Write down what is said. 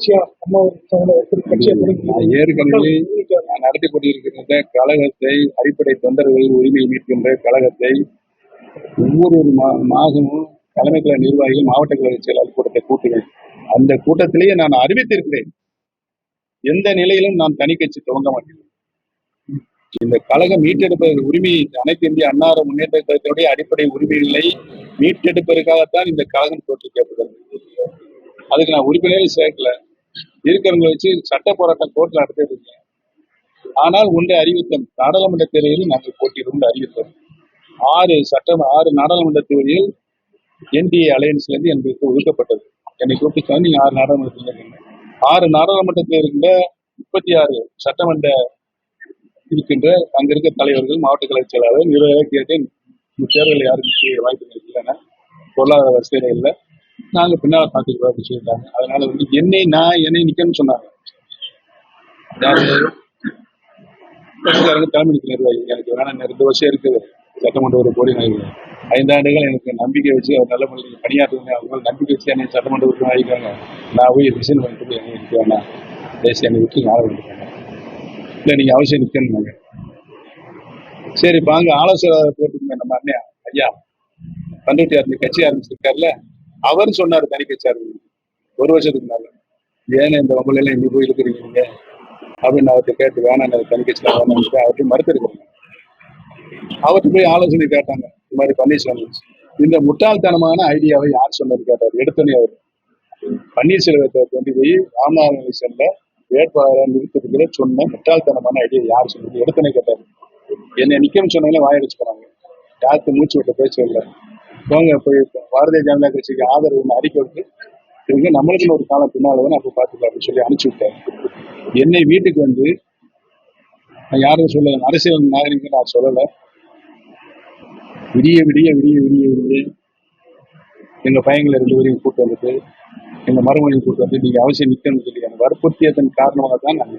கட்சியா அம்மா கட்சியா ஏற்கனவே நான் நடத்தி கொண்டிருக்கின்ற கழகத்தை அடிப்படை தொண்டர்கள் உரிமையை மீட்கின்ற கழகத்தை ஒவ்வொரு மாதமும் தலைமை கழக நிர்வாகிகள் மாவட்ட கழக செயலாளர் கூட்டத்தை கூட்டுவேன். அந்த கூட்டத்திலேயே நான் அறிவித்திருக்கிறேன், எந்த நிலையிலும் நான் தனி கட்சி துவங்க மாட்டேன். இந்த கழகம் மீட்டெடுப்பதற்கு உரிமை அனைத்து இந்திய அண்ணா முன்னேற்ற கழகத்தினுடைய அடிப்படை உரிமைகளை மீட்டெடுப்பதற்காகத்தான் இந்த கழகம் தோற்றுவிக்கப்பட்டது. அதுக்கு நான் உறுப்பினர்கள் சேர்க்கல, இருக்கிறவங்களை வச்சு சட்ட போராட்டம் கோர்ட்ல நடத்திட்டு இருக்கேன். ஆனால் ஒன்றை அறிவித்தோம், நாடாளுமன்ற தேர்தலில் நாங்கள் போட்டியிடும் அறிவித்தோம். 6 நாடாளுமன்ற தேர்தலில் என்டிஏ அலையன்ஸ்ல இருந்து எனக்கு ஒதுக்கப்பட்டது. என்னை கூப்பிட்டு நீங்க 6 நாடாளுமன்றத்தில் 6 நாடாளுமன்ற தேர்தலில் 36 சட்டமன்ற இருக்கின்ற அங்க இருக்க தலைவர்கள், மாவட்ட கழக செயலாளர், நிர்வாகிகளை கேட்டேன், இந்த தேர்தலில் யாருக்கு வாய்ப்பு இல்லைன்னா பொருளாதார வசதியில இல்லை, நாங்க பின்னால் பார்த்துக்கிறோம் அப்படின்னு சொல்லிட்டாங்க. அதனால என்னை நிக்கணும்னு சொன்னாங்க. தலைமை நிர்வாகி எனக்கு வேணாம், 2 வருஷம் இருக்குது சட்டமன்ற ஒரு கோடி 5 ஆண்டுகள் எனக்கு நம்பிக்கை வச்சு அவர் நல்ல முறையில் பணியாற்றுவாங்க. அவங்க நம்பிக்கை வச்சு என்னை சட்டமன்ற உறுப்பினர் ஆகிக்காங்க. நான் போய் ரிசைன் பண்ணிட்டு என்னை நிற்க வேணாம், தேசிய என்னை விட்டு ஆள வேண்டியிருக்காங்க. இல்லை நீங்க அவசியம் நிற்கணுங்க. சரி வாங்க ஆலோசனை போட்டுருங்க. நம்ம அண்ணன் ஐயா பண்ருட்டியார் கட்சி ஆரம்பிச்சிருக்காருல்ல, அவரும் சொன்னாரு தனி கட்சி ஆரம்பிச்சு 1 வருஷத்துக்கு முன்னால. ஏன்னா இந்த உங்களெல்லாம் இங்கே போய் இருக்கிறீங்க அப்படின்னு அவர்கிட்ட கேட்டு வேணாம் தனி கட்சியில் வேணாம் அவர்கிட்ட மறுத்திருக்காங்க. அவர்கிட்ட போய் ஆலோசனை கேட்டாங்க, இந்த மாதிரி பன்னீர்செல்வம் இந்த முட்டாள்தனமான ஐடியாவை யார் சொன்னது கேட்டார். எடுத்தோன்னே அவர் பன்னீர்செல்வத்தை கொண்டு போய் ராமநாதபுரம் சென்ற வேட்பாளரை நிறுத்தத்துக்கு சொன்ன முட்டாள்தனமான ஐடியா யார் சொன்னது எடுத்தோன்னே கேட்டார். என்னை நிக்கணும்னு சொன்னாங்களே வாயடிச்சு போறாங்க, யாருக்கு மூச்சு விட்ட பேச்சு இல்லை. போங்க போய் பாரதிய ஜனதா கட்சிக்கு ஆதரவு அறிக்கை விட்டு இவங்க நம்மளுக்குன்னு ஒரு காலம் பின்னால் தான் அப்போ பார்த்துக்கலாம் அப்படின்னு சொல்லி அனுப்பிச்சு விட்டார். என்னை வீட்டுக்கு வந்து நான் யாரும் சொல்ல அரசியல் நாகரிகம் நான் சொல்லலை. விடிய விடிய விடிய விடிய விடிய எங்க பையங்களை 2 பேரையும் கூட்டு வந்துட்டு எங்க மருமகளையும் கூட்டு வந்து நீங்க அவசியம் நிக்கணும்னு சொல்லி வற்புறுத்தியதன் காரணமாக தான் நான்